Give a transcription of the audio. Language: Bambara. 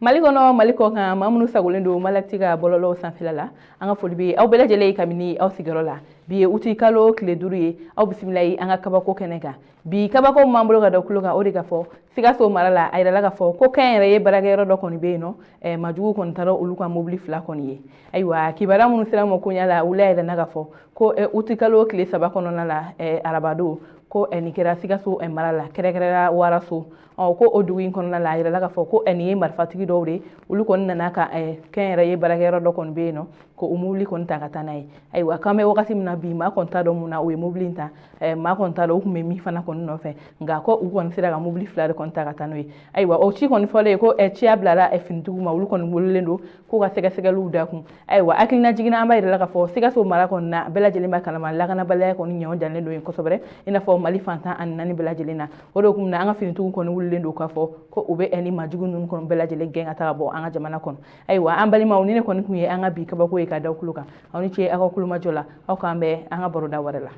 Mali kɔnɔ Mali kɔ kan maa minnu sagolen don Malakti ka bɔlɔlɔw sanfɛla la an ka foli bɛ aw bɛɛ lajɛlen ye kabini aw sigiyɔrɔ la bi ye uti kalo tile 5 ye aw bisimilayi an ka kabako kɛnɛ kan bi kabako m'an bolo ka da kulo kan o de ka fɔ Sikaso mara la a yirala ka fɔ ko kɛnyɛrɛye baarakɛyɔrɔ dɔ kɔni bɛ yen nɔ majugu kɔni taara olu ka mobili 2 kɔni ye ayiwa kibaruya minnu sera ma koɲa la olu yɛrɛ ka fɔ ko uti kalo tile 3 kɔnɔna la arabado ko nin kɛra Sikaso mara la kɛrɛkɛrɛra Waraso ko o dugu in kɔnɔna la a yirala ka fɔ ko nin ye marifatigi dɔw de olu kɔni nana ka kɛnyɛrɛye baarakɛyɔrɔ dɔ kɔni bɛ yen nɔ ko o mobili kɔni ta ka taa n'a ye ayiwa k'an bɛ wagati min na bi maa kɔni t'a dɔn mun na o ye mobili in ta maa kɔni t'a dɔn u tun bɛ min fana kɔni nɔfɛ nka ko u kɔni sera ka mobili 2 de kɔni ta ka taa n'o ye ayiwa o ci kɔni fɔlen ko ciya bilara finitigiw ma olu kɔni wololen don k'u ka sɛgɛsɛgɛliw da kun ayiwa hakilina jiginna an b'a yirala ka fɔ Sikaso mara kɔni na bɛɛ lajɛlen b'a kalama lakanabaliya kɔni ɲɔgɔn dalen don yen kosɛbɛ i n'a fɔ Mali fantan ani 4 bɛɛ lajɛlen na o de kun na an ka finitigiw kɔni wololen don k'a fɔ ko u bɛ ni majugu ninnu kɔni bɛɛ lajɛlen gɛn ka taga bɔ an ka jamana kɔnɔ ayiwa an balimaw ni ne kɔni kun ye an ka bi kabako ye ka da kulo kan aw ni ce aw ka kulomajɔ la aw k'an bɛ an ka baroda wɛrɛ la